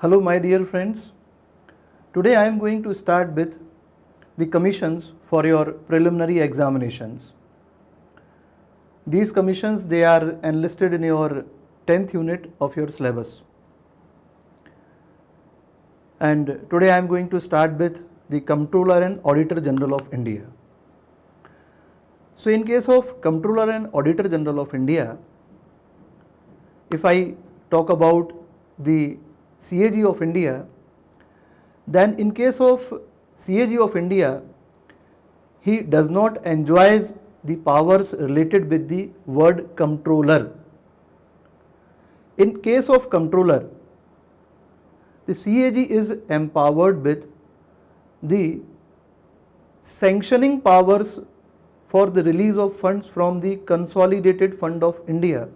Hello my dear friends, today I am going to start with the commissions for your preliminary examinations. These commissions, they are enlisted in your 10th unit of your syllabus. And today I am going to start with the Comptroller and Auditor General of India. So in case of Comptroller and Auditor General of India, if I talk about the CAG of India, then in case of CAG of India, he does not enjoys the powers related with the word comptroller. In case of comptroller, the CAG is empowered with the sanctioning powers for the release of funds from the Consolidated Fund of India.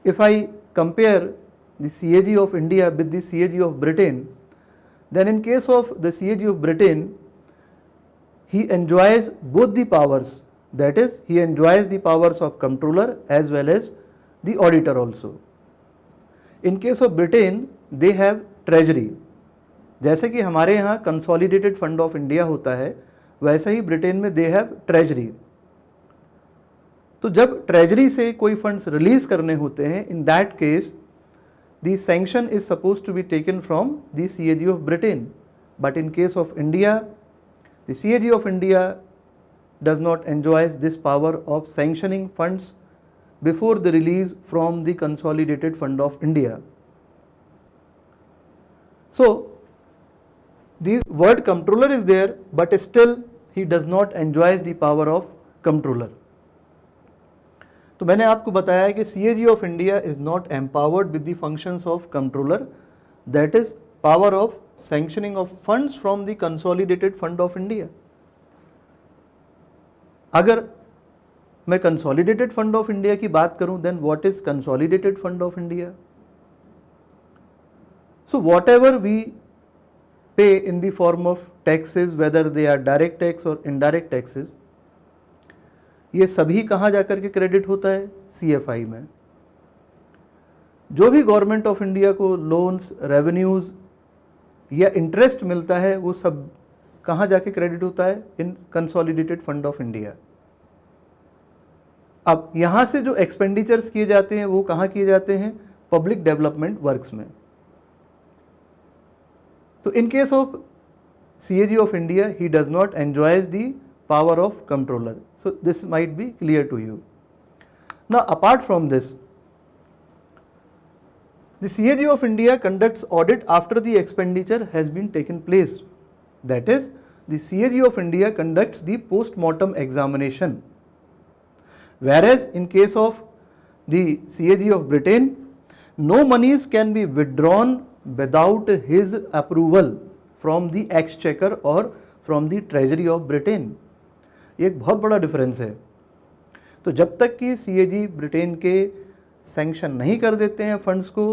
If I compare the CAG of India with the CAG of Britain, then in case of the CAG of Britain, he enjoys both the powers, that is, he enjoys the powers of comptroller as well as the auditor also. In case of Britain, they have treasury. जैसे कि हमारे यहाँ consolidated fund of India होता है, वैसे ही Britain में they have treasury. तो जब ट्रेजरी से कोई फंड्स रिलीज करने होते हैं, in that case the sanction is suppose to be taken from the CAG of Britain. But in case of India, the CAG of India does not enjoys this power of sanctioning funds before the release from the Consolidated Fund of India. So the word comptroller is there, but still he does not enjoys the power of comptroller. तो मैंने आपको बताया है कि CAG of India is not empowered with the functions of comptroller, that is power of sanctioning of funds from the Consolidated Fund of India. अगर मैं Consolidated Fund of India की बात करूं, then what is Consolidated Fund of India? So whatever we pay in the form of taxes, whether they are direct tax or indirect taxes, ये सभी कहाँ जाकर के क्रेडिट होता है? CFI में. जो भी गवर्नमेंट ऑफ इंडिया को लोन्स, रेवेन्यूज या इंटरेस्ट मिलता है, वो सब कहाँ जाके क्रेडिट होता है? इन कंसोलिडेटेड फंड ऑफ इंडिया. अब यहाँ से जो एक्सपेंडिचर्स किए जाते हैं, वो कहाँ किए जाते हैं? पब्लिक डेवलपमेंट वर्क्स में. तो इन case of CAG of India, he does not enjoys the power of comptroller. So this might be clear to you. Now apart from this, the CAG of India conducts audit after the expenditure has been taken place. That is, the CAG of India conducts the post-mortem examination. Whereas in case of the CAG of Britain, no monies can be withdrawn without his approval from the exchequer or from the treasury of Britain. ये एक बहुत बड़ा difference है. तो जब तक कि CAG Britain के सैंक्शन नहीं कर देते हैं फंड्स को,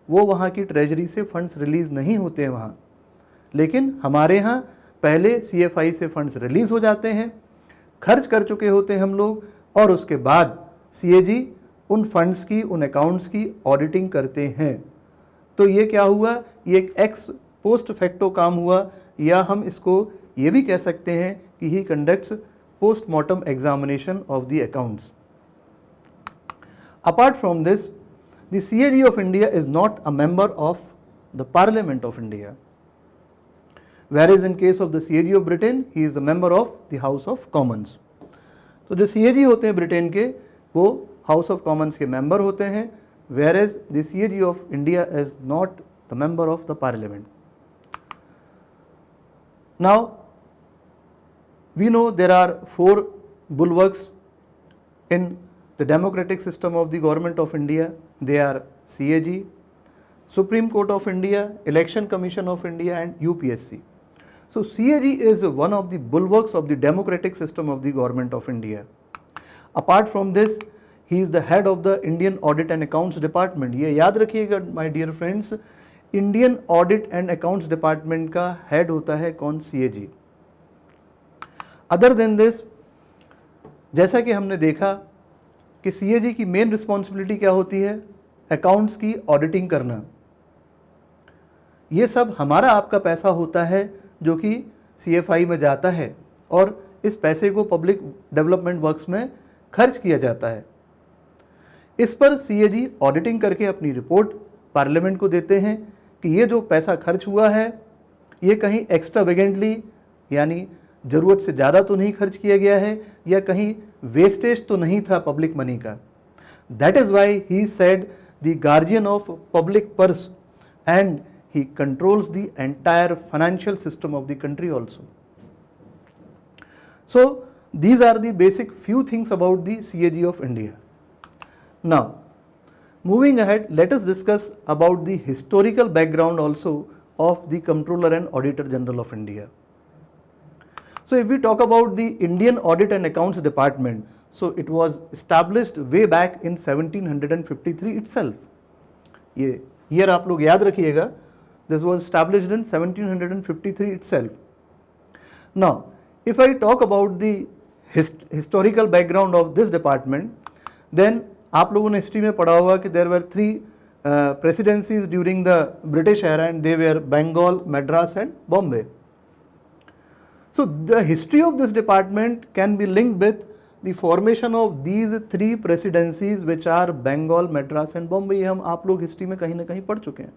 वो वहाँ की ट्रेजरी से फंड्स रिलीज़ नहीं होते हैं वहाँ. लेकिन हमारे यहाँ पहले CFI से फंड्स रिलीज़ हो जाते हैं, खर्च कर चुके होते हैं हम लोग, और उसके बाद CAG उन फंड्स की, उन अकाउंट्स की ऑडिटिंग करते हैं. तो ये क्या हुआ? ये एक एक्स पोस्ट फैक्टो काम हुआ, या हम इसको ये भी कह सकते हैं कि ही conducts post-mortem examination of the accounts. Apart from this, the CAG of India is not a member of the Parliament of India, whereas in case of the CAG of Britain, he is a member of the House of Commons. तो जो CAG होते हैं Britain के, वो House of Commons के member होते हैं, whereas the CAG of India is not the member of the Parliament. Now we know there are 4 bulwarks in the democratic system of the government of India. They are CAG, Supreme Court of India, Election Commission of India, and UPSC. So CAG is one of the bulwarks of the democratic system of the government of India. Apart from this, he is the head of the Indian Audit and Accounts Department. ये याद रखिएगा my dear friends, Indian Audit and Accounts Department का head होता है कौन? CAG. Other than this, जैसा कि हमने देखा कि CAG की मेन रिस्पॉन्सिबिलिटी क्या होती है? अकाउंट्स की ऑडिटिंग करना. ये सब हमारा आपका पैसा होता है जो कि CFI में जाता है और इस पैसे को पब्लिक डेवलपमेंट वर्क्स में खर्च किया जाता है। इस पर CAG ऑडिटिंग करके अपनी रिपोर्ट पार्लियामेंट को देते हैं कि ये जो पैसा खर्च हुआ है ये कहीं एक्स्ट्रावेगेंटली यानी ज़रूरत से ज़्यादा तो नहीं खर्च किया गया है या कहीं वेस्टेज तो नहीं था पब्लिक मनी का। That is why he said the guardian of public purse and he controls the entire financial system of the country also. So these are the basic few things about the CAG of India. Now moving ahead, let us discuss about the historical background also of the Comptroller and Auditor General of India. So if we talk about the Indian Audit and Accounts Department, so it was established way back in 1753 itself. ये year आप लोग याद रखिएगा. This was established in 1753 itself. Now, if I talk about the historical background of this department, then आप लोगों ने history में पढ़ा होगा कि there were three presidencies during the British era and they were Bengal, Madras and Bombay. So the history of this department can be linked with the formation of these three presidencies which are Bengal, Madras and Bombay. ये हम आप लोग history में कहीं ना कहीं पढ़ चुके हैं.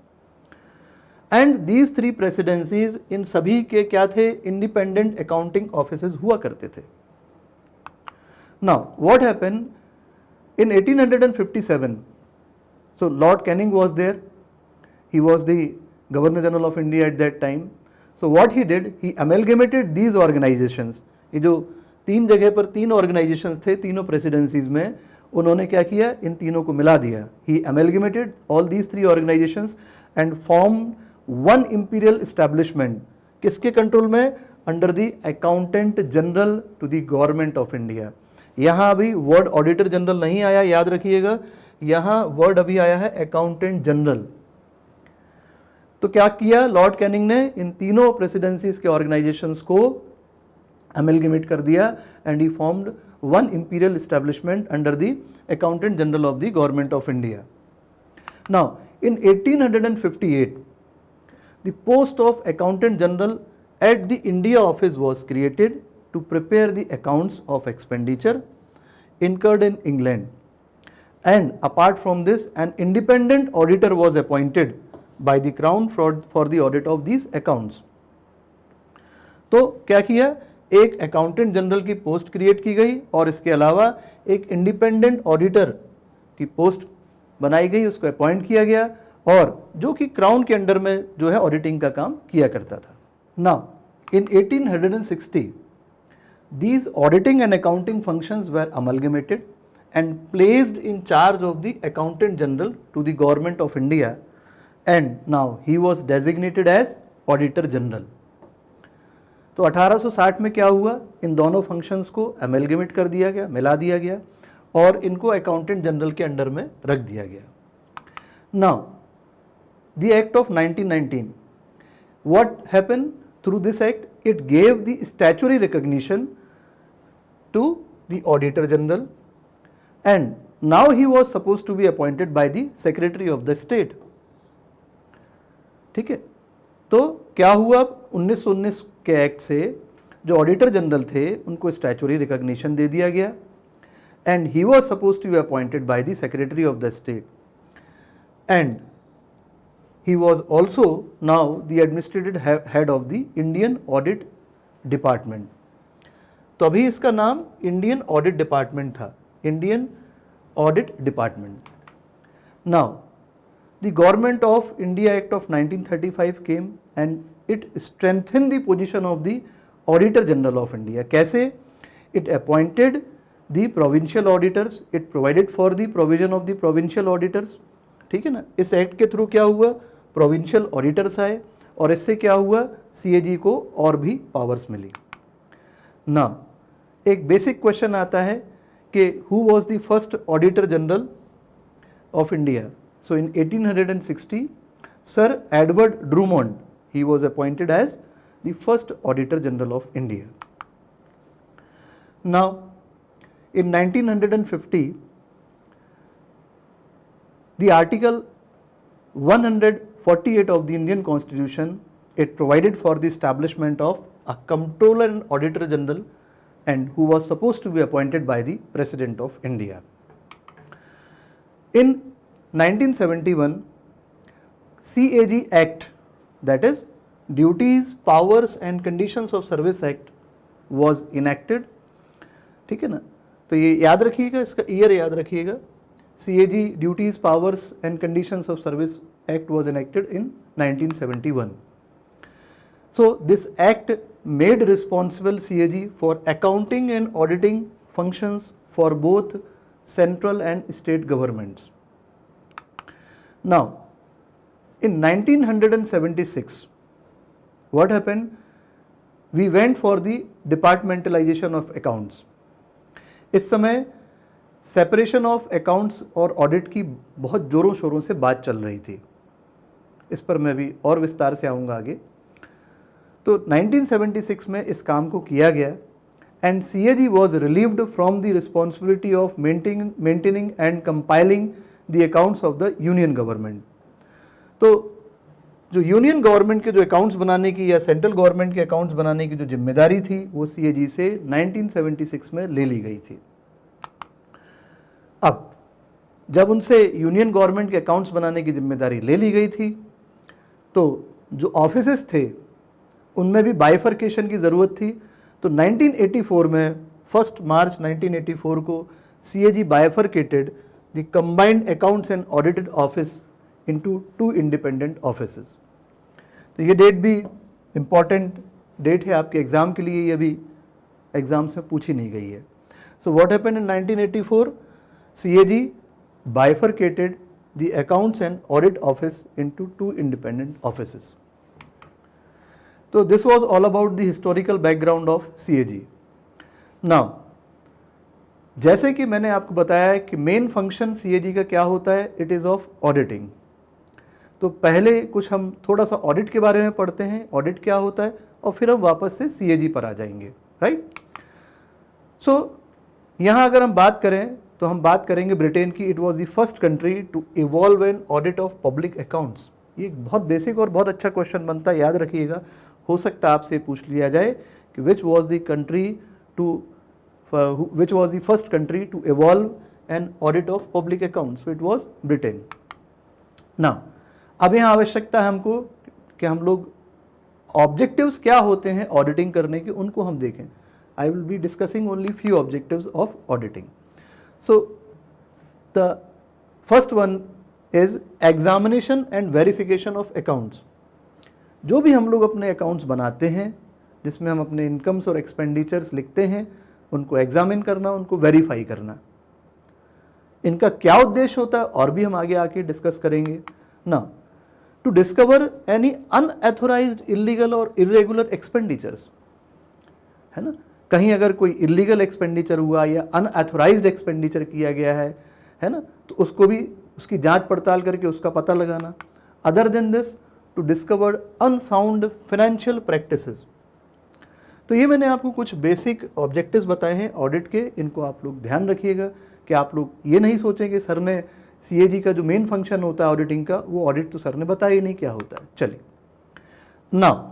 एंड दीज थ्री प्रेसिडेंसीज इन सभी के क्या थे, इंडिपेंडेंट अकाउंटिंग ऑफिसेज हुआ करते थे. Now what happened in 1857, so Lord Canning was there, he was the governor general of India at that time. So what he did, he amalgamated these organisations. ये जो तीन जगह पर तीन ऑर्गेनाइजेशंस थे तीनों प्रेसिडेंसीज में, उन्होंने क्या किया, इन तीनों को मिला दिया. He amalgamated all these three organisations and form one imperial establishment. किसके कंट्रोल में, under the accountant general to the government of India. यहाँ अभी वर्ड ऑडिटर जनरल नहीं आया, याद रखिएगा, यहाँ वर्ड अभी आया है अकाउंटेंट जनरल. तो क्या किया लॉर्ड कैनिंग ने, इन तीनों प्रेसिडेंसीज के ऑर्गेनाइजेशंस को अमेलगेमेट कर दिया and he formed one imperial establishment under the accountant general of the government of India. Now in 1858 the post of accountant general at the India office was created to prepare the accounts of expenditure incurred in England, and apart from this an independent auditor was appointed by the crown for the audit of these accounts. तो क्या किया, एक accountant general की post create की गई और इसके अलावा एक इंडिपेंडेंट ऑडिटर की पोस्ट बनाई गई, उसको अपॉइंट किया गया और जो कि क्राउन के अंडर में जो है ऑडिटिंग का काम किया करता था. Now in 1860 these auditing and accounting functions were amalgamated and placed in charge of the accountant general to the government of India, and now he was designated as auditor general. तो 1860 में क्या हुआ, इन दोनों फंक्शंस को अमेलगेमेट कर दिया गया, मिला दिया गया और इनको अकाउंटेंट जनरल के अंडर में रख दिया गया. Now the act of 1919, what happened through this act, it gave the statutory recognition to the auditor general and now he was supposed to be appointed by the secretary of the state. ठीक है, तो क्या हुआ, 1919 के act से जो auditor general थे उनको स्टैचुटरी रिकॉग्निशन दे दिया गया and he was supposed to be appointed by the secretary of the state and he was also now the administrative head of the Indian Audit Department. तो अभी इसका नाम इंडियन ऑडिट डिपार्टमेंट था, Indian audit department. Now the government of India act of 1935 came and it strengthen the position of the auditor general of India. कैसे, it appointed the provincial auditors, it provided for the provision of the provincial auditors. ठीक है ना, इस act के through क्या हुआ, provincial auditors आए और इससे क्या हुआ, CAG को और भी पावर्स मिली. ना एक बेसिक क्वेश्चन आता है कि who was the first auditor general of India. So in 1860 sir Edward Drummond, he was appointed as the first auditor general of India. Now in 1950 the article 100 48 of the Indian Constitution, it provided for the establishment of a Comptroller and Auditor General, and who was supposed to be appointed by the President of India. In 1971, CAG Act, that is Duties, Powers and Conditions of Service Act, was enacted. ठीक है ना, तो ये याद रखिएगा, इसका year याद रखिएगा. CAG Duties, Powers and Conditions of Service Act was enacted in 1971. So this act made responsible CAG for accounting and auditing functions for both central and state governments. Now, in 1976, what happened? We went for the departmentalization of accounts. इस समय separation of accounts और audit की बहुत ज़ोरों शोरों से बात चल रही थी. इस पर मैं भी और विस्तार से आऊँगा आगे. तो 1976 में इस काम को किया गया and CAG was relieved from the responsibility of maintaining and compiling the accounts of the union government. तो जो यूनियन गवर्नमेंट के जो अकाउंट्स बनाने की या सेंट्रल गवर्नमेंट के अकाउंट्स बनाने की जो जिम्मेदारी थी वो CAG से 1976 में ले ली गई थी. अब जब उनसे यूनियन गवर्नमेंट के अकाउंट्स बनाने की जिम्मेदारी ले ली गई थी तो जो ऑफिसेस थे उनमें भी बाइफर्केशन की ज़रूरत थी. तो 1984 में 1 मार्च 1984 को CAG bifurcated the combined accounts and audited office into 2 independent offices. तो ये डेट भी इम्पॉर्टेंट डेट है आपके एग्ज़ाम के लिए, ये भी एग्ज़ाम से पूछी नहीं गई है. So what happened in 1984? CAG bifurcated the accounts and audit office into 2 independent offices. So this was all about the historical background of CAG. Now, जैसे कि मैंने आपको बताया है कि मेन फंक्शन CAG का क्या होता है, इट इज़ ऑफ ऑडिटिंग. तो पहले कुछ हम थोड़ा सा ऑडिट के बारे में पढ़ते हैं, ऑडिट क्या होता है, और फिर हम वापस से CAG पर आ जाएंगे, राइट. सो यहाँ अगर हम बात करें तो हम बात करेंगे ब्रिटेन की. It was the first country to evolve an audit of public accounts. ये एक बहुत बेसिक और बहुत अच्छा क्वेश्चन बनता है, याद रखिएगा. हो सकता है आपसे पूछ लिया जाए कि which was the country to which was the first country to evolve an audit of public accounts. So it was Britain. Now, अब यहाँ आवश्यकता है हमको कि हम लोग ऑब्जेक्टिव्स क्या होते हैं ऑडिटिंग करने के, उनको हम देखें. I will be discussing only few objectives of auditing. So the first one is examination and verification of accounts. जो भी हम लोग अपने अकाउंट्स बनाते हैं जिसमें हम अपने इनकम्स और एक्सपेंडिचर्स लिखते हैं, उनको एग्जामिन करना, उनको वेरीफाई करना. इनका क्या उद्देश्य होता है और भी हम आगे आके डिस्कस करेंगे. ना, to discover any unauthorised, illegal और इरेगुलर एक्सपेंडिचर्स, है ना. कहीं अगर कोई इलीगल एक्सपेंडिचर हुआ या अनऑथोराइज्ड एक्सपेंडिचर किया गया है ना, तो उसको भी उसकी जांच पड़ताल करके उसका पता लगाना. Other than this, to discover unsound financial practices. तो ये मैंने आपको कुछ बेसिक ऑब्जेक्टिव्स बताए हैं ऑडिट के, इनको आप लोग ध्यान रखिएगा कि आप लोग ये नहीं सोचें कि सर ने CAG का जो मेन फंक्शन होता है ऑडिटिंग का, वो ऑडिट तो सर ने बताया ही नहीं क्या होता है. चलिए, now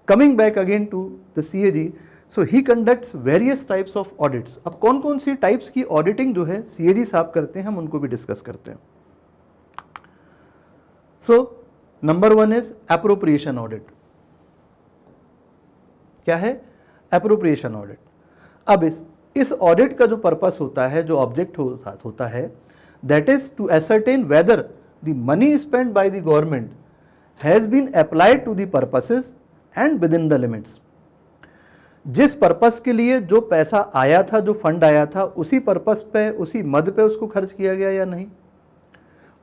coming back again to the CAG. So he conducts various types of audits. अब कौन कौन सी टाइप्स की ऑडिटिंग जो है CAG साहब करते हैं, हम उनको भी डिस्कस करते हैं. So number 1 is appropriation audit. क्या है? Appropriation audit. अब इस ऑडिट का जो पर्पस होता है, जो ऑब्जेक्ट होता है, that is to ascertain whether the money spend by the government has been applied to the purposes and within the limits. जिस पर्पस के लिए जो पैसा आया था, जो फंड आया था, उसी पर्पस पे, उसी मद पे उसको खर्च किया गया या नहीं,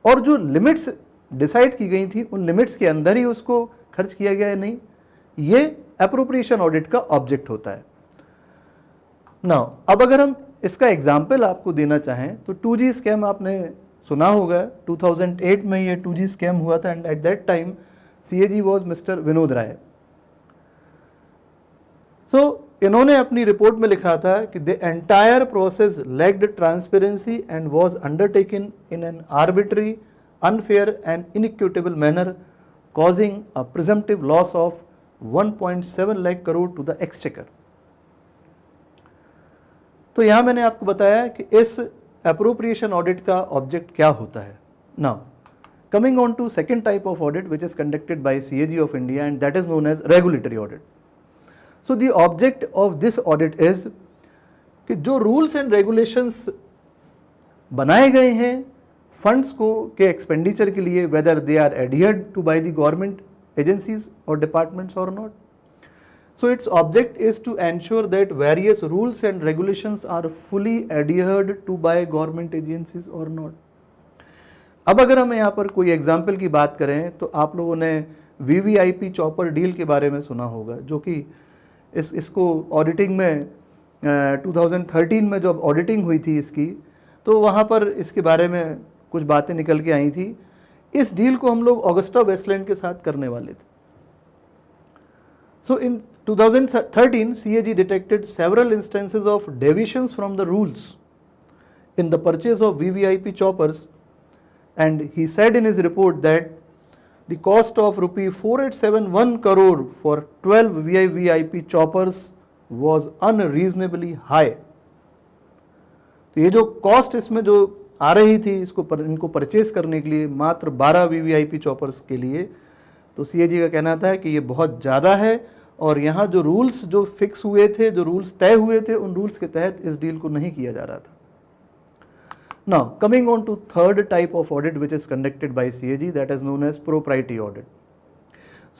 और जो लिमिट्स डिसाइड की गई थी उन लिमिट्स के अंदर ही उसको खर्च किया गया या नहीं, ये एप्रोप्रिएशन ऑडिट का ऑब्जेक्ट होता है. नाउ, अब अगर हम इसका एग्जाम्पल आपको देना चाहें तो 2G स्कैम आपने सुना होगा. 2008 में ये 2G स्कैम हुआ था and at that time CAG was mister Vinod Rai. सो इन्होंने अपनी रिपोर्ट में लिखा था कि the entire process lacked transparency and was undertaken in an arbitrary, unfair and inequitable manner causing a presumptive loss of 1.7 lakh crore to the exchequer. तो यहाँ मैंने आपको बताया कि इस appropriation audit का object क्या होता है. Now, coming on to second type of audit which is conducted by CAG of India, and that is known as regulatory audit. So the object of this audit is कि जो rules and regulations बनाए गए हैं funds को के expenditure के लिए, whether they are adhered to by the government agencies or departments or not. So its object is to ensure that various rules and regulations are fully adhered to by government agencies or not. अब अगर हम यहाँ पर कोई example की बात करें तो आप लोगों ने VVIP चॉपर डील के बारे में सुना होगा, जो कि इसको ऑडिटिंग में 2013 में जब ऑडिटिंग हुई थी इसकी, तो वहाँ पर इसके बारे में कुछ बातें निकल के आई थी. इस डील को हम लोग ऑगस्टा वेस्टलैंड के साथ करने वाले थे. So in 2013, CAG detected several instances of deviations from the rules in the purchase of VVIP choppers, and he said in his report that the cost of ₹4871 crore for 12 VVIP choppers was unreasonably high. तो ये जो cost इसमें जो आ रही थी इनको purchase करने के लिए मात्र 12 VVIP चॉपर्स के लिए, तो CAG का कहना था कि ये बहुत ज़्यादा है और यहाँ जो रूल्स जो फिक्स हुए थे, जो रूल्स तय हुए थे, उन रूल्स के तहत इस डील को नहीं किया जा रहा था. Now coming on to third type of audit which is conducted by CAG, that is known as propriety audit.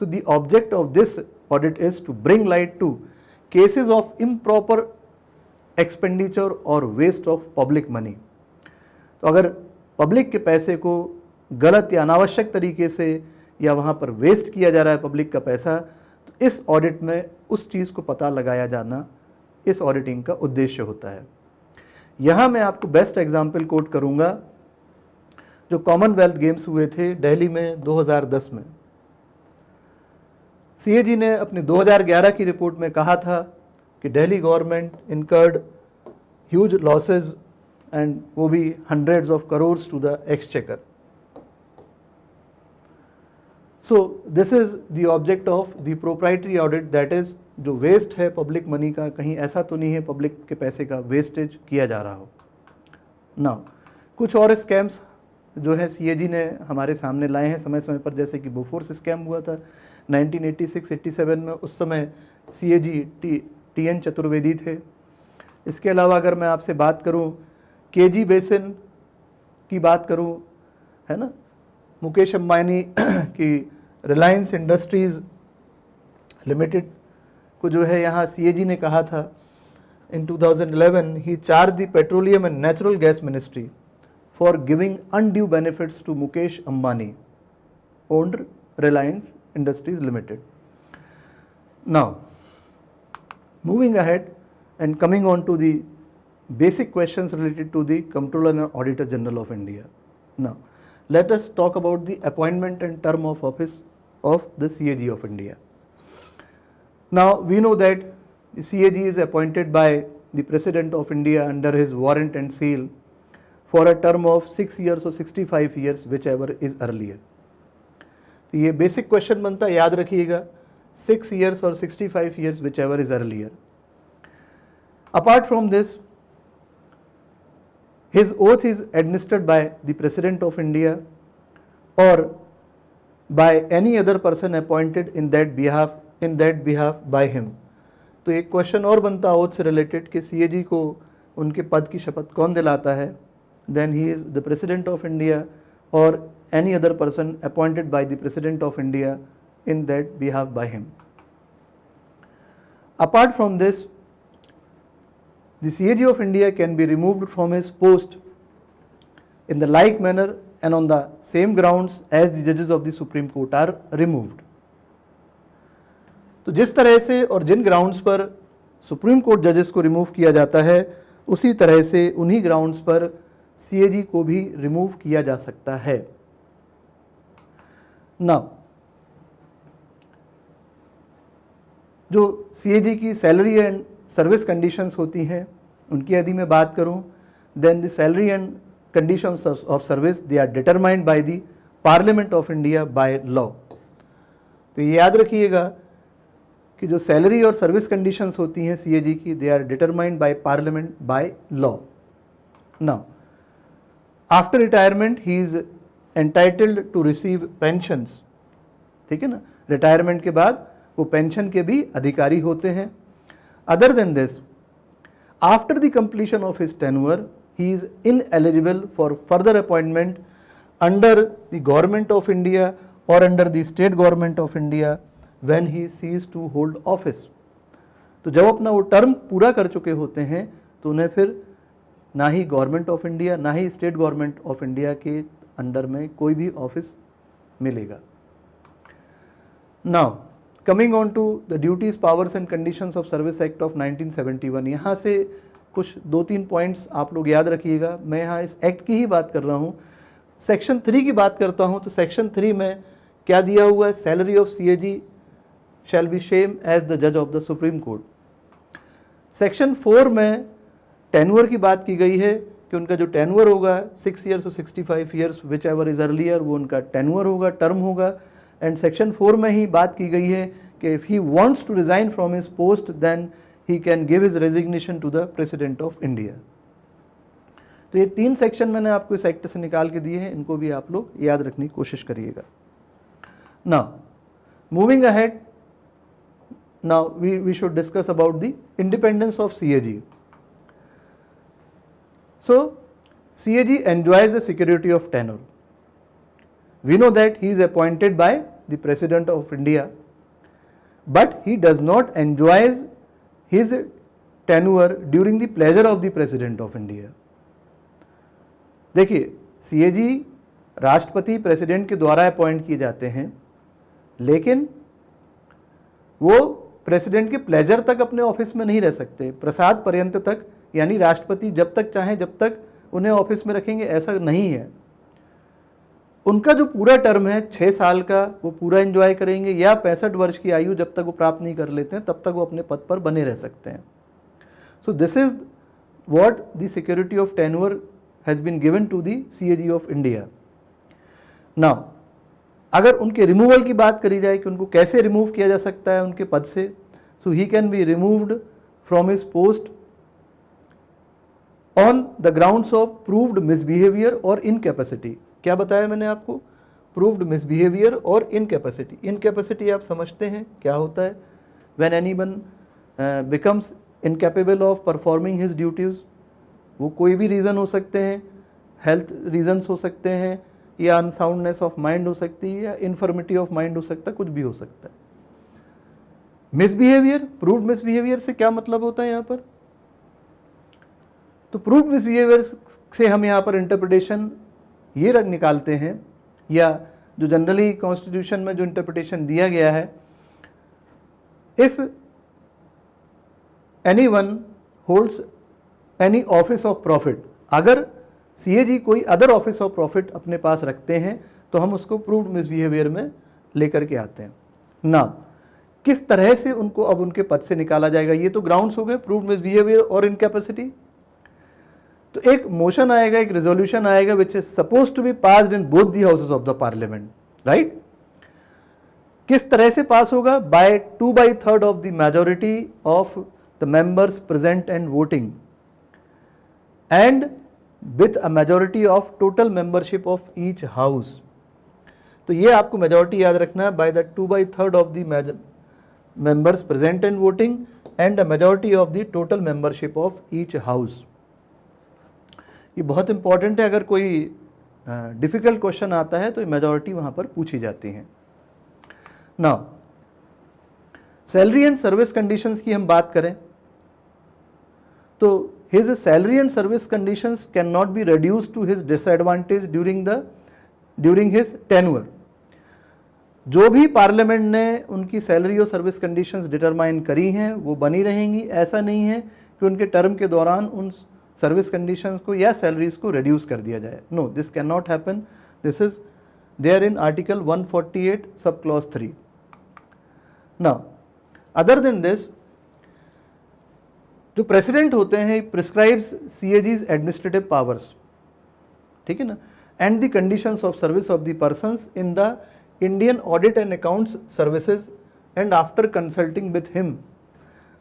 So the object of this audit is to bring light to cases of improper expenditure or waste of public money. तो अगर public के पैसे को गलत या अनावश्यक तरीके से या वहाँ पर वेस्ट किया जा रहा है पब्लिक का पैसा, तो इस ऑडिट में उस चीज़ को पता लगाया जाना इस ऑडिटिंग का उद्देश्य होता है. यहाँ मैं आपको बेस्ट एग्जाम्पल कोट करूँगा जो कॉमनवेल्थ गेम्स हुए थे दिल्ली में 2010 में. CAG ने अपनी 2011 की रिपोर्ट में कहा था कि Delhi government incurred huge losses and वो भी hundreds of crores to the exchequer. So this is the object of the proprietary audit, that is जो वेस्ट है पब्लिक मनी का, कहीं ऐसा तो नहीं है पब्लिक के पैसे का वेस्टेज किया जा रहा हो. नाउ कुछ और स्कैम्स जो है CAG ने हमारे सामने लाए हैं समय समय पर, जैसे कि बोफोर्स स्कैम हुआ था 1986-87 में. उस समय CAG TN चतुर्वेदी थे. इसके अलावा अगर मैं आपसे बात करूं KG बेसिन की बात करूं, है ना, मुकेश अंबानी की रिलायंस इंडस्ट्रीज़ लिमिटेड को जो है यहाँ CAG ने कहा था in 2011 he charge the petroleum and natural gas ministry for giving undue benefits to Mukesh Ambani owned Reliance industries limited. Now moving ahead and coming on to the basic questions related to the Comptroller and Auditor General of India. Now, let us talk about the appointment and term of office of the CAG of India. Now, we know that the CAG is appointed by the President of India under his warrant and seal for a term of 6 years or 65 years, whichever is earlier. तो ये basic question बनता है, याद रखिएगा, 6 years or 65 years, whichever is earlier. Apart from this, his oath is administered by the President of India or by any other person appointed in that behalf by him. तो एक question और बनता oath से related कि CAG को उनके पद की शपथ कौन दिलाता है. Then he is the President of India or any other person appointed by the President of India in that behalf by him. Apart from this, the CAG of India can be removed from his post in the like manner and on the same grounds as the judges of the Supreme Court are removed. तो जिस तरह से और जिन grounds पर supreme court जजेस को remove किया जाता है, उसी तरह से उन्हीं ग्राउंड्स पर CAG को भी रिमूव किया जा सकता है. नाउ जो CAG की सैलरी एंड सर्विस कंडीशंस होती हैं उनकी यदि मैं बात करूं, then the salary and conditions of service they are determined by the parliament of India by law. तो ये याद रखिएगा कि जो सैलरी और सर्विस कंडीशंस होती हैं सीएजी की, they are determined by parliament by law. Now after retirement he is entitled to receive pensions, ठीक है ना, रिटायरमेंट के बाद वो पेंशन के भी अधिकारी होते हैं। Other than this, after the completion of his tenure he is ineligible for further appointment under the government of India or under the state government of India when he cease to hold office। तो जब अपना वो term पूरा कर चुके होते हैं तो उन्हें फिर ना ही गवर्नमेंट ऑफ इंडिया ना ही स्टेट गवर्नमेंट ऑफ इंडिया के अंडर में कोई भी ऑफिस मिलेगा। Now coming on to the duties powers and conditions of service act of 1971, यहाँ से कुछ 2-3 पॉइंट्स आप लोग याद रखिएगा। मैं यहाँ इस एक्ट की ही बात कर रहा हूँ। सेक्शन 3 की बात करता हूँ तो सेक्शन 3 में क्या दिया हुआ है, salary of CAG shall be same as the जज of the supreme court. Section 4 में टेन्योर की बात की गई है कि उनका जो टेन्योर होगा 6 ईयर्स और 65 years which ever is earlier, वो उनका टेन्योर होगा, टर्म होगा। एंड सेक्शन 4 में ही बात की गई है कि if he wants to resign from his post then he can give his resignation to the President of India। तो ये 3 सेक्शन मैंने आपको इस एक्ट से निकाल के दिए हैं, इनको भी आप लोग याद रखने की कोशिश करिएगा। Now moving ahead, now we should discuss about the independence of CAG. So CAG enjoys the security of tenure. We know that he is appointed by the president of India, but he does not enjoys his tenure during the pleasure of the president of India। देखिए CAG राष्ट्रपति president के द्वारा appoint किए जाते हैं, लेकिन वो president के प्लेजर तक अपने ऑफिस में नहीं रह सकते, प्रसाद पर्यंत तक, यानी राष्ट्रपति जब तक चाहें जब तक उन्हें ऑफिस में रखेंगे ऐसा नहीं है। उनका जो पूरा टर्म है 6 साल का, वो पूरा एंजॉय करेंगे, या 65 वर्ष की आयु जब तक वो प्राप्त नहीं कर लेते हैं तब तक वो अपने पद पर बने रह सकते हैं। So this is what the security of tenure has been given to the CAG of India. Now अगर उनके रिमूवल की बात करी जाए कि उनको कैसे रिमूव किया जा सकता है उनके पद से, so he can be removed from his post on the grounds of proved misbehaviour और इनकैपेसिटी। क्या बताया मैंने आपको, प्रूव्ड मिसबिहेवियर और इनकैपेसिटी। इनकैपेसिटी आप समझते हैं क्या होता है, when anyone becomes incapable of performing his duties. वो कोई भी रीज़न हो सकते हैं, हेल्थ रीजंस हो सकते हैं, या अनसाउंडनेस ऑफ माइंड हो सकती है, या इन्फर्मिटी ऑफ माइंड हो सकता है, कुछ भी हो सकता है। मिसबिहेवियर, प्रूव्ड मिसबिहेवियर से क्या मतलब होता है यहाँ पर, तो प्रूव्ड मिसबिहेवियर से हम यहाँ पर इंटरप्रिटेशन ये रंग निकालते हैं, या जो जनरली कॉन्स्टिट्यूशन में जो इंटरप्रिटेशन दिया गया है, if anyone holds any office of profit, अगर सीएजी कोई अदर ऑफिस ऑफ प्रॉफिट अपने पास रखते हैं तो हम उसको प्रूव्ड मिसबिहेवियर में लेकर के आते हैं ना। किस तरह से उनको अब उनके पद से निकाला जाएगा, ये तो ग्राउंड्स हो गए, प्रूव्ड मिसबिहेवियर और इनकैपेसिटी। तो एक मोशन आएगा, एक रेजोल्यूशन आएगा which is suppose to be passed in both the houses of the parliament, right. किस तरह से पास होगा, by 2/3 of the majority of the members present and voting and with a majority of total membership of each house. तो ये आपको majority याद रखना है, by the 2/3 of the members present and voting and a majority of the total membership of each house. ये बहुत important है, अगर कोई डिफिकल्ट क्वेश्चन आता है तो मेजॉरिटी वहाँ पर पूछी जाती है। Now salary and service conditions की हम बात करें तो his salary and service conditions can not be reduced to his disadvantage during his tenure. जो भी पार्लियामेंट ने उनकी सैलरी और सर्विस कंडीशंस डिटरमाइन करी हैं वो बनी रहेंगी। ऐसा नहीं है कि उनके टर्म के दौरान उन सर्विस कंडीशंस को या सैलरीज को रिड्यूस कर दिया जाए। No, this can not happen. This is there in article 148 sub clause 3। Now other than this, जो प्रेसिडेंट होते हैं प्रिस्क्राइब्स सीएजीज एडमिनिस्ट्रेटिव पावर्स, ठीक है ना, and the conditions of service of the persons in the Indian audit and accounts services and after consulting with him.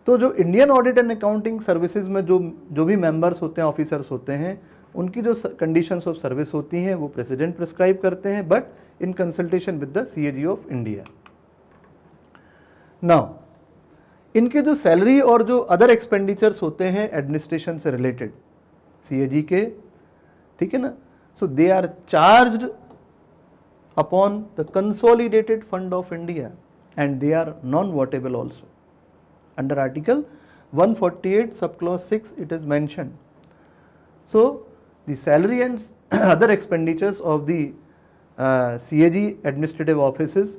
तो जो Indian audit and accounting services में जो भी मेंबर्स होते हैं, ऑफिसर्स होते हैं, उनकी जो कंडीशंस ऑफ सर्विस होती हैं वो प्रेसिडेंट प्रिस्क्राइब करते हैं, but in consultation with the CAG of India. Now इनके जो सैलरी और जो अदर एक्सपेंडिचर्स होते हैं एडमिनिस्ट्रेशन से रिलेटेड सीएजी के, ठीक है ना, so they are charged upon the consolidated fund of India and they are non votable also. Under article 148 sub clause 6 it is mentioned. So the salary and other expenditures of the CAG administrative offices,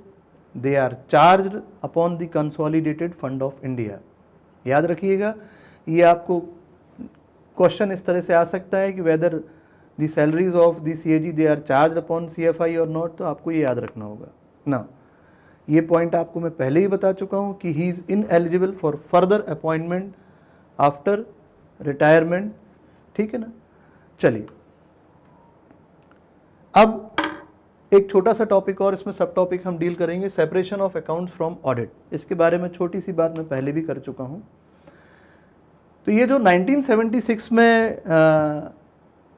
they are charged upon the consolidated fund of India. याद रखिएगा, ये आपको question इस तरह से आ सकता है कि whether the salaries of the CAG they are charged upon CFI or not, तो आपको ये याद रखना होगा ना। ये पॉइंट आपको मैं पहले ही बता चुका हूँ कि he is ineligible for further appointment after retirement, ठीक है ना। चलिए अब एक छोटा सा टॉपिक और इसमें सब टॉपिक हम डील करेंगे, separation of accounts from audit. इसके बारे में छोटी सी बात मैं पहले भी कर चुका हूँ। तो ये जो 1976 में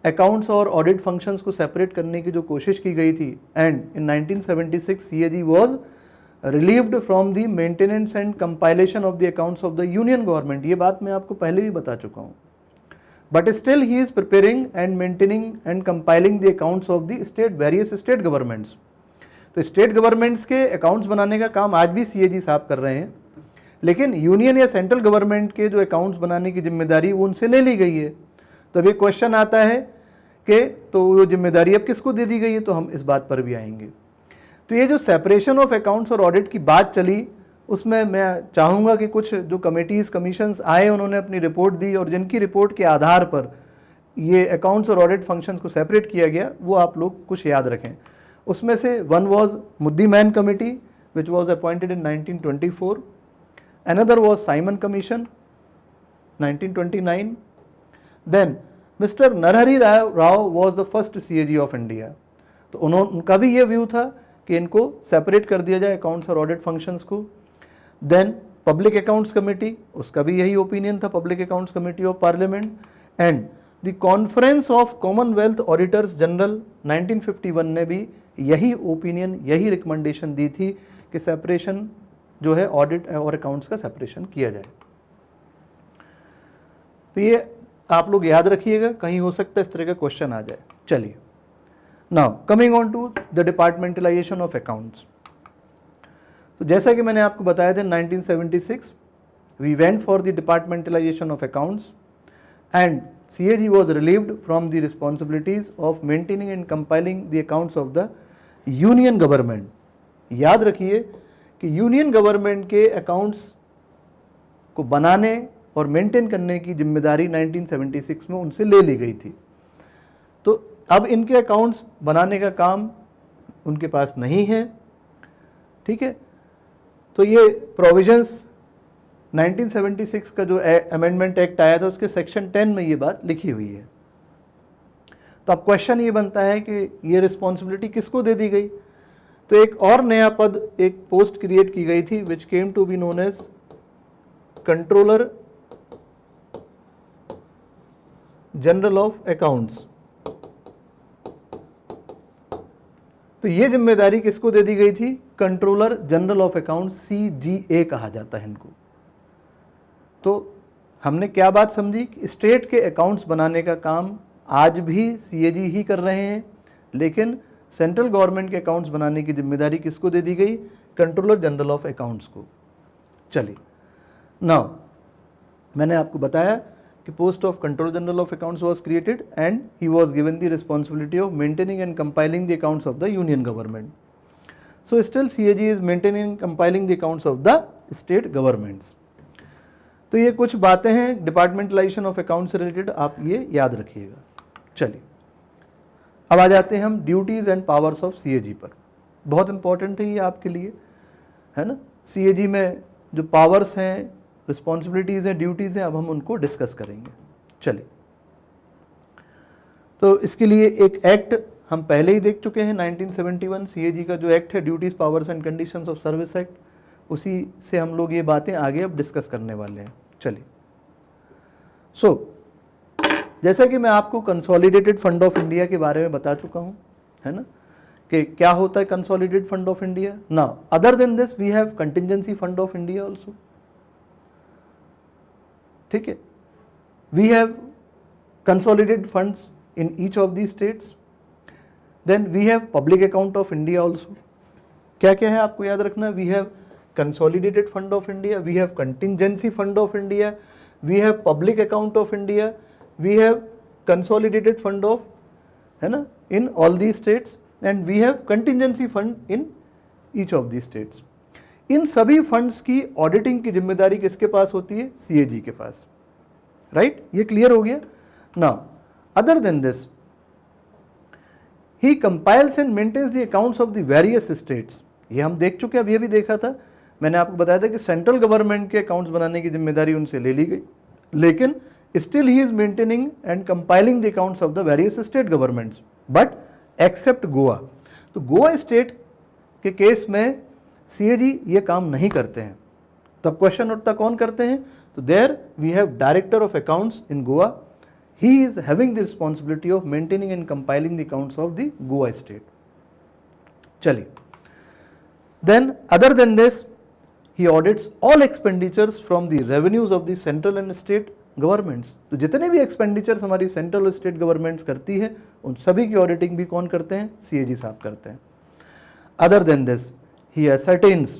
अकाउंट्स और ऑडिट फंक्शंस को सेपरेट करने की जो कोशिश की गई थी, and in 1976 CAG was relieved from the maintenance and compilation of the accounts of the union government. ये बात मैं आपको पहले भी बता चुका हूँ। But still he is preparing and maintaining and compiling the accounts of the state various state governments. तो स्टेट गवर्नमेंट्स के अकाउंट्स बनाने का काम आज भी सीएजी साहब कर रहे हैं, लेकिन यूनियन या सेंट्रल गवर्नमेंट के जो अकाउंट्स बनाने की जिम्मेदारी वो उनसे ले ली गई है। तो अब ये क्वेश्चन आता है कि तो वो जिम्मेदारी अब किसको दे दी गई है, तो हम इस बात पर भी आएंगे। तो ये जो सेपरेशन ऑफ अकाउंट्स और ऑडिट की बात चली, उसमें मैं चाहूँगा कि कुछ जो कमेटीज़ कमीशंस आए उन्होंने अपनी रिपोर्ट दी, और जिनकी रिपोर्ट के आधार पर ये अकाउंट्स और ऑडिट फंक्शंस को सेपरेट किया गया, वो आप लोग कुछ याद रखें। उसमें से one was Muddiman committee which was appointed in 1924, another was Simon commission 1929, then mister Narahari Rao was the first CAG of India. तो उनका भी ये व्यू था कि इनको सेपरेट कर दिया जाए अकाउंट्स और ऑडिट फंक्शंस को। देन पब्लिक अकाउंट्स कमेटी, उसका भी यही ओपिनियन था, public accounts committee of parliament. And the conference of Commonwealth auditors general 1951 ने भी यही ओपिनियन, यही रिकमेंडेशन दी थी कि सेपरेशन जो है ऑडिट और अकाउंट्स का सेपरेशन किया जाए। तो ये आप लोग याद रखिएगा, कहीं हो सकता है इस तरह का क्वेश्चन आ जाए। चलिए, now coming on to the departmentalisation of accounts. तो जैसा कि मैंने आपको बताया था, 1976 we went for the departmentalisation of accounts and CAG was relieved from the responsibilities of maintaining and compiling the accounts of the union government। याद रखिए कि यूनियन गवर्नमेंट के अकाउंट्स को बनाने और मेंटेन करने की जिम्मेदारी 1976 में उनसे ले ली गई थी। तो अब इनके अकाउंट्स बनाने का काम उनके पास नहीं है, ठीक है। तो ये प्रोविजंस 1976 का जो अमेंडमेंट एक्ट आया था उसके सेक्शन 10 में ये बात लिखी हुई है। तो अब क्वेश्चन ये बनता है कि ये रिस्पॉन्सिबिलिटी किसको दे दी गई। तो एक और नया पद, एक पोस्ट क्रिएट की गई थी which came to be known as controller general of accounts. तो ये जिम्मेदारी किसको दे दी गई थी, controller general of accounts, CGA कहा जाता है इनको। तो हमने क्या बात समझी कि स्टेट के अकाउंट्स बनाने का काम आज भी CAG ही कर रहे हैं, लेकिन सेंट्रल गवर्नमेंट के अकाउंट्स बनाने की जिम्मेदारी किसको दे दी गई, कंट्रोलर जनरल ऑफ अकाउंट्स को। चलिए, नाउ मैंने आपको बताया कि post of controller general of accounts was created and he was given the responsibility of maintaining and compiling the accounts of the union government. So still CAG is maintaining and compiling the accounts of the state governments. तो ये कुछ बातें हैं departmentalisation of account से related, आप ये याद रखिएगा। चलिए, अब आ जाते हैं हम duties and powers of CAG पर। बहुत इंपॉर्टेंट है ये आपके लिए, है ना। CAG में जो पावर्स हैं, रिस्पॉन्सिबिलिटीज़ हैं, ड्यूटीज़ हैं, अब हम उनको डिस्कस करेंगे। चलिए, तो इसके लिए एक एक्ट हम पहले ही देख चुके हैं 1971 सीएजी का जो एक्ट है, duties powers and conditions of service act, उसी से हम लोग ये बातें आगे अब डिस्कस करने वाले हैं। चलिए, जैसा कि मैं आपको कंसोलिडेटेड फंड ऑफ इंडिया के बारे में बता चुका हूं, है ना, कि क्या होता है consolidated fund of India. Now other than this we have contingency fund of India also, ठीक है। We have consolidated funds in each of these states. Then we have public account of India also. क्या क्या है आपको याद रखना, we have consolidated fund of India, we have contingency fund of India, we have public account of India, we have consolidated fund of, है ना, in all these states, and we have contingency fund in each of these states. इन सभी funds की auditing की जिम्मेदारी किसके पास होती है, CAG के पास, राइट, ये क्लियर हो गया। Now, other than this, he compiles and maintains the accounts of the various states. ये हम देख चुके हैं, अब ये भी देखा था, मैंने आपको बताया था कि सेंट्रल गवर्नमेंट के अकाउंट्स बनाने की जिम्मेदारी उनसे ले ली गई, लेकिन still he is maintaining and compiling the accounts of the various state governments, but except Goa. तो गोवा स्टेट के केस में सीएजी ये काम नहीं करते हैं। तो अब क्वेश्चन उठता कौन करते हैं, तो there we have director of accounts in Goa, he is having the responsibility of maintaining and compiling the accounts of the Goa state. चलिए, then other than this he audits all expenditures from the revenues of the central and state governments. तो जितने भी expenditures हमारी central और state governments करती है, उन सभी की auditing भी कौन करते हैं, CAG साहब करते हैं। Other than this he ascertains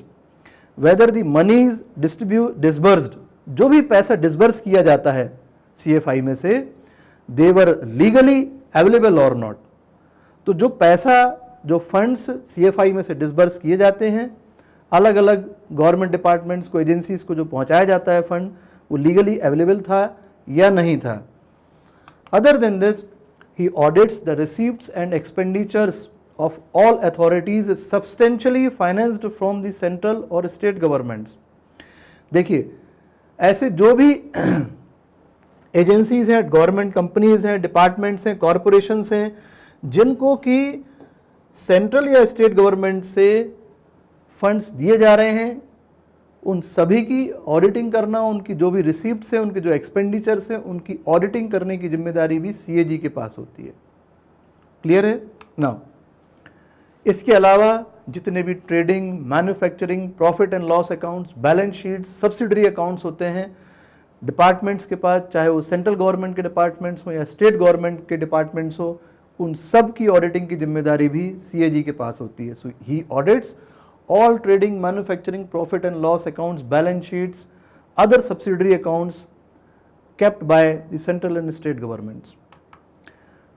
whether the money is disbursed, जो भी पैसा disburse किया जाता है CFI में से, they were legally available or not। तो जो पैसा, जो फंड्स CFI में से डिसबर्स किए जाते हैं, अलग अलग गवर्नमेंट डिपार्टमेंट्स को, एजेंसीज को जो पहुंचाया जाता है फंड, वो लीगली अवेलेबल था या नहीं था। Other than this he audits the receipts and expenditures of all authorities substantially financed from the central और स्टेट गवर्नमेंट्स। देखिए, ऐसे जो भी एजेंसीज हैं, गवर्नमेंट कंपनीज हैं, डिपार्टमेंट्स हैं, कॉरपोरेशंस हैं, जिनको कि सेंट्रल या स्टेट गवर्नमेंट से फंड्स दिए जा रहे हैं, उन सभी की ऑडिटिंग करना, उनकी जो भी रिसीप्ट्स हैं, उनके जो एक्सपेंडिचर्स हैं, उनकी ऑडिटिंग करने की जिम्मेदारी भी सीएजी के पास होती है। क्लियर है ना। इसके अलावा जितने भी trading, manufacturing, profit and loss accounts, balance sheets, subsidiary accounts होते हैं डिपार्टमेंट्स के पास, चाहे वो सेंट्रल गवर्नमेंट के डिपार्टमेंट्स हो या स्टेट गवर्नमेंट के डिपार्टमेंट्स हो, उन सब की ऑडिटिंग की जिम्मेदारी भी सीएजी के पास होती है। सो ही audits all trading, manufacturing, profit and loss accounts, balance sheets, other subsidiary accounts kept by the central and state governments.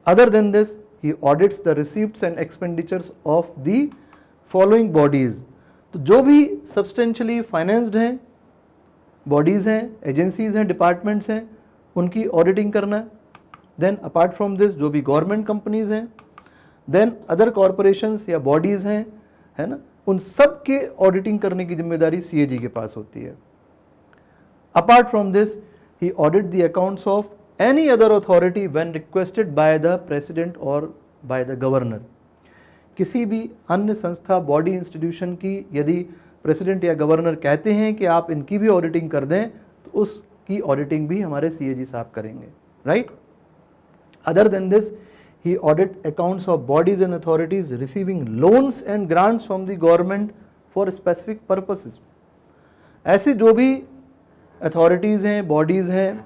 Other than this, he audits the receipts and expenditures of the following bodies. तो जो भी substantially financed हैं, bodies हैं, agencies हैं, departments हैं, उनकी auditing करना। Then apart from this, जो भी government companies हैं, then other corporations या bodies हैं, है ना, उन सब के ऑडिटिंग करने की जिम्मेदारी सीएजी के पास होती है। Apart from this he audit the accounts of any other authority when requested bye the president और बाय द गवर्नर। किसी भी अन्य संस्था, बॉडी, इंस्टीट्यूशन की यदि प्रेसिडेंट या गवर्नर कहते हैं कि आप इनकी भी ऑडिटिंग कर दें, तो उसकी ऑडिटिंग भी हमारे सीएजी साहब करेंगे, right. Other than this he audit accounts of bodies and authorities receiving loans and grants from the government for specific purposes। ऐसे जो भी authorities हैं, bodies हैं,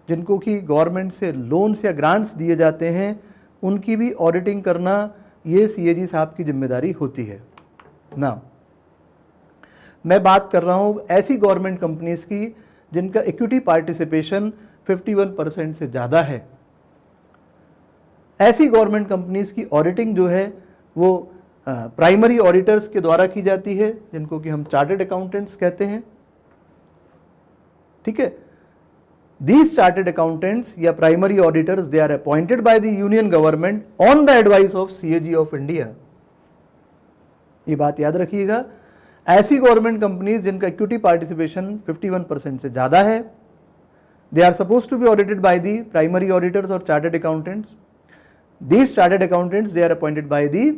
जिनको कि गवर्नमेंट से लोन्स या ग्रांट्स दिए जाते हैं, उनकी भी ऑडिटिंग करना ये सीएजी साहब की जिम्मेदारी होती है ना। मैं बात कर रहा हूँ ऐसी गवर्नमेंट कंपनीज की जिनका इक्विटी पार्टिसिपेशन 51% से ज़्यादा है। ऐसी गवर्नमेंट कंपनीज की ऑडिटिंग जो है वो प्राइमरी ऑडिटर्स के द्वारा की जाती है, जिनको कि हम चार्टर्ड अकाउंटेंट्स कहते हैं, ठीक है। दीज चार्टर्ड अकाउंटेंट्स या primary auditors they are appointed by the union government on the advice of CAG of India. ये बात याद रखिएगा, ऐसी गवर्नमेंट कंपनीज जिनका इक्विटी पार्टिसिपेशन 51% से ज्यादा है, they are suppose to be audited by the primary auditors और chartered accountants. These chartered accountants, they are appointed by the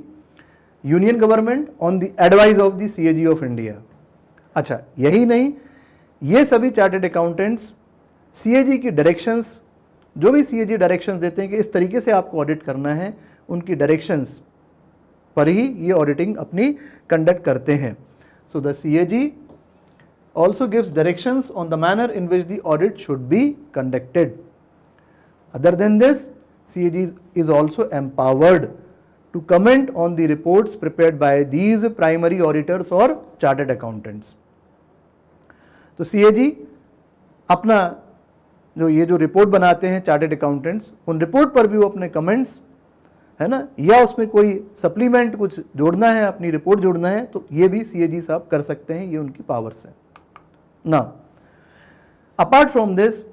union government on the advice of the CAG of India. अच्छा, यही नहीं, ये सभी chartered accountants CAG की directions, जो भी CAG directions देते हैं कि इस तरीके से आपको ऑडिट करना है, उनकी डायरेक्शंस पर ही ये ऑडिटिंग अपनी कंडक्ट करते हैं। So the CAG also gives directions on the manner in which the audit should be conducted. Other than this, CAG is also empowered to comment on the reports prepared by these primary auditors or chartered accountants. तो CAG अपना जो report बनाते हैं chartered accountants, उन report पर भी वो अपने कमेंट्स, है ना, या उसमें कोई सप्लीमेंट कुछ जोड़ना है, अपनी रिपोर्ट जोड़ना है, तो ये भी CAG साहब कर सकते हैं, ये उनकी पावर्स है। ना अपार्ट फ्रॉम दिस,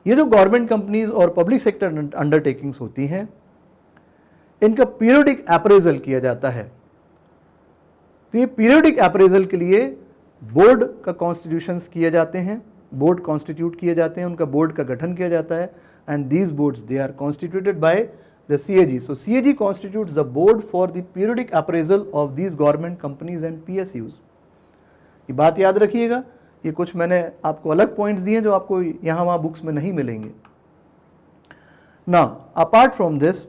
ये जो गवर्नमेंट कंपनीज और पब्लिक सेक्टर अंडरटेकिंग्स होती हैं, इनका पीरियोडिक अप्रेजल किया जाता है। तो ये पीरियोडिक अप्रेजल के लिए बोर्ड का कॉन्स्टिट्यूशंस किए जाते हैं, बोर्ड कॉन्स्टिट्यूट किए जाते हैं, उनका बोर्ड का गठन किया जाता है, and these boards they are constituted by the CAG. So CAG constitutes the board for the periodic appraisal of these government companies and PSUs. ये बात याद रखिएगा, ये कुछ मैंने आपको अलग पॉइंट्स दिए जो आपको यहाँ वहाँ बुक्स में नहीं मिलेंगे। Now, apart from this,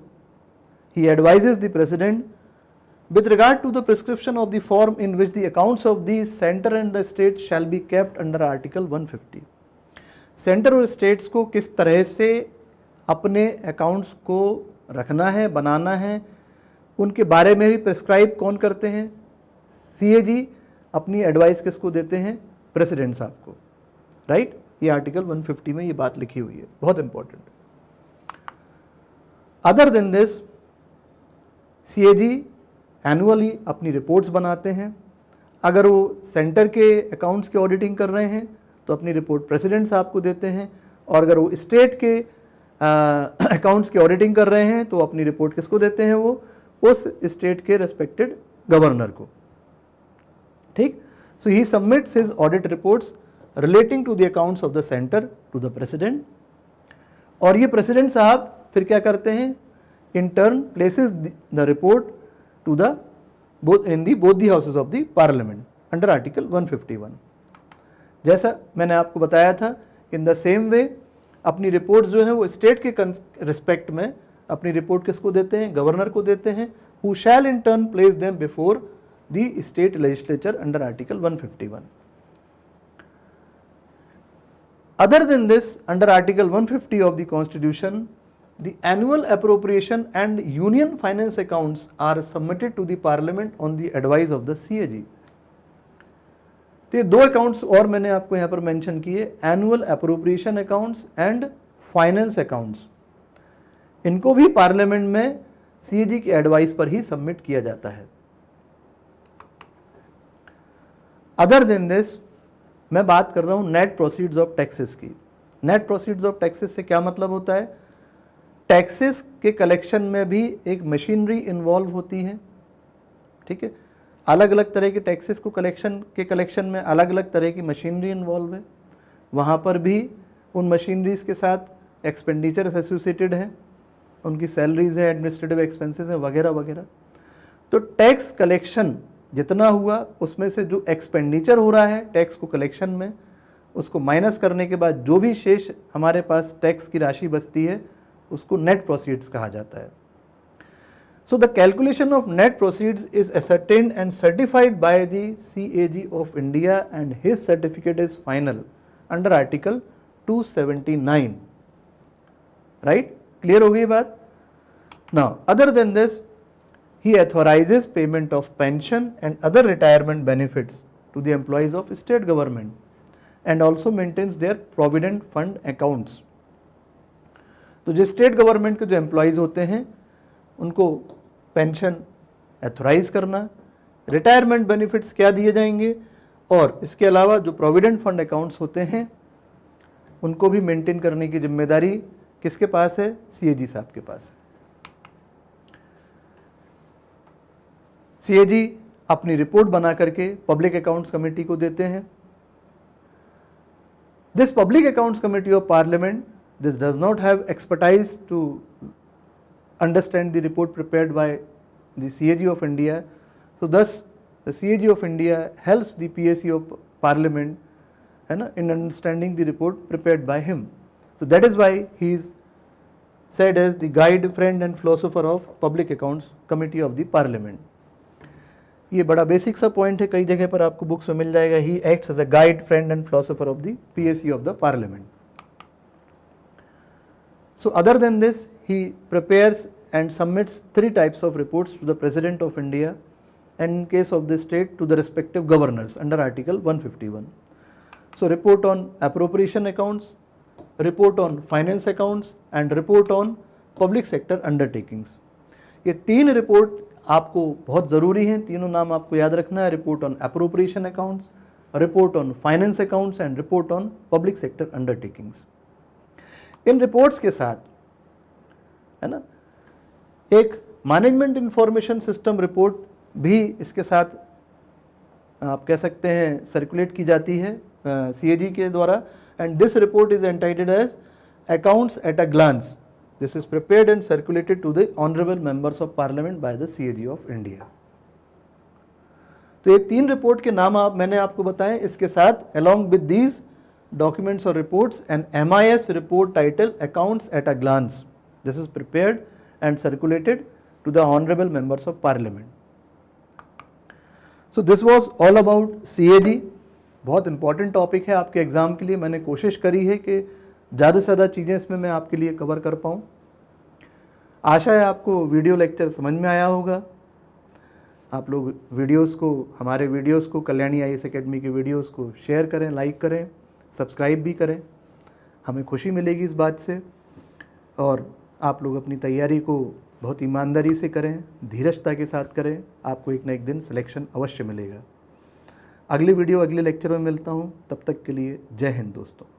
he advises the President with regard to the prescription of the form in which the accounts of the center and the state shall be kept under Article 150. Centre और states को किस तरह से अपने accounts को रखना है, बनाना है, उनके बारे में भी प्रिस्क्राइब कौन करते हैं? CAG अपनी एडवाइस किसको देते हैं? प्रेसिडेंट साहब को, राइट? ये आर्टिकल 150 में ये बात लिखी हुई है, बहुत important. Other than this, CAG annually अपनी रिपोर्ट्स बनाते हैं। अगर वो सेंटर के अकाउंट्स की ऑडिटिंग कर रहे हैं तो अपनी रिपोर्ट प्रेसिडेंट साहब को देते हैं, और अगर वो स्टेट के अकाउंट्स की ऑडिटिंग कर रहे हैं तो अपनी रिपोर्ट किसको देते हैं? वो उस स्टेट के रेस्पेक्टेड गवर्नर को, ठीक? So he submits his audit reports relating to the accounts of the centre to the president, और ये प्रेसिडेंट साहब फिर क्या करते हैं? In turn places the report to the both the houses of the parliament under article 151। जैसा मैंने आपको बताया था, इन द सेम वे अपनी रिपोर्ट जो है वो स्टेट के रिस्पेक्ट में अपनी रिपोर्ट किसको देते हैं? गवर्नर को देते हैं, who shell in turn place them before the state legislature under article 151। Other than this, under Article 150 of the Constitution, the annual appropriation and union finance accounts are submitted to the Parliament on the advice of the CAG. तो ये दो accounts और मैंने आपको यहाँ पर mention किए, annual appropriation accounts and finance accounts. इनको भी पार्लियामेंट में CAG की एडवाइस पर ही सबमिट किया जाता है। अदर देन दिस, मैं बात कर रहा हूँ नेट प्रोसीड्स ऑफ टैक्सेस की। नेट प्रोसीड्स ऑफ टैक्सेस से क्या मतलब होता है? टैक्सेस के कलेक्शन में भी एक मशीनरी इन्वॉल्व होती है, ठीक है? अलग अलग तरह के टैक्सेस को कलेक्शन में अलग अलग तरह की मशीनरी इन्वॉल्व है। वहाँ पर भी उन मशीनरीज के साथ एक्सपेंडिचर्स एसोसिएटेड हैं, उनकी सैलरीज है, एडमिनिस्ट्रेटिव एक्सपेंसेस हैं, वगैरह वगैरह। तो टैक्स कलेक्शन जितना हुआ उसमें से जो एक्सपेंडिचर हो रहा है टैक्स को कलेक्शन में, उसको माइनस करने के बाद जो भी शेष हमारे पास टैक्स की राशि बचती है उसको नेट प्रोसीड्स कहा जाता है। So the calculation of net proceeds is ascertained and certified by the CAG of India and his certificate is final under article 279। Right? Clear हो गई बात? Now other than this, he authorizes payment of pension and other retirement benefits to the employees of state government and also maintains their provident fund accounts. तो जो state government के जो employees होते हैं उनको पेंशन एथोराइज करना, retirement benefits क्या दिए जाएंगे, और इसके अलावा जो प्रोविडेंट फंड अकाउंट्स होते हैं उनको भी मेंटेन करने की जिम्मेदारी किसके पास है? CAG साहब के पास है। CAG अपनी रिपोर्ट बना करके पब्लिक अकाउंट्स कमेटी को देते हैं। This public accounts committee of parliament, this does not have expertise to understand the report prepared by the CAG of India. So thus the CAG of India helps the PSC of Parliament in understanding the report prepared by him. So that is why he is said as the guide, friend and philosopher of Public Accounts Committee of the Parliament. ये बड़ा basic सा point है, कई जगह पर आपको books में मिल जाएगा. He acts as a guide, friend and philosopher of the PSC of the parliament. So other than this, he prepares and submits 3 types of reports to the President of India and in case of the state to the respective governors under Article 151. So report on appropriation accounts, report on finance accounts and report on public sector undertakings. ये 3 report आपको बहुत ज़रूरी हैं, तीनों नाम आपको याद रखना है. Report on appropriation accounts, report on finance accounts and report on public sector undertakings. In reports के साथ है ना एक मैनेजमेंट इंफॉर्मेशन सिस्टम रिपोर्ट भी इसके साथ आप कह सकते हैं सर्कुलेट की जाती है CAG के द्वारा. And this report is entitled as accounts at a glance. This is prepared and circulated to the honourable members of parliament by the CAG of India. तो ये 3 रिपोर्ट के नाम मैंने आपको बताए. इसके साथ along with these documents or reports an MIS report titled Accounts at a Glance. This is prepared and circulated to the honorable members of parliament. So this was all about CAG. बहुत important topic है आपके exam के लिए. मैंने कोशिश करी है कि ज़्यादा से ज़्यादा चीज़ें इसमें मैं आपके लिए कवर कर पाऊँ. आशा है आपको वीडियो लेक्चर समझ में आया होगा. आप लोग वीडियोस को, हमारे वीडियोस को, कल्याणी IAS अकेडमी के वीडियोस को शेयर करें, लाइक करें, सब्सक्राइब भी करें. हमें खुशी मिलेगी इस बात से. और आप लोग अपनी तैयारी को बहुत ईमानदारी से करें, धीरजता के साथ करें. आपको एक न एक दिन सिलेक्शन अवश्य मिलेगा. अगली वीडियो, अगले लेक्चर में मिलता हूँ. तब तक के लिए जय हिंद दोस्तों.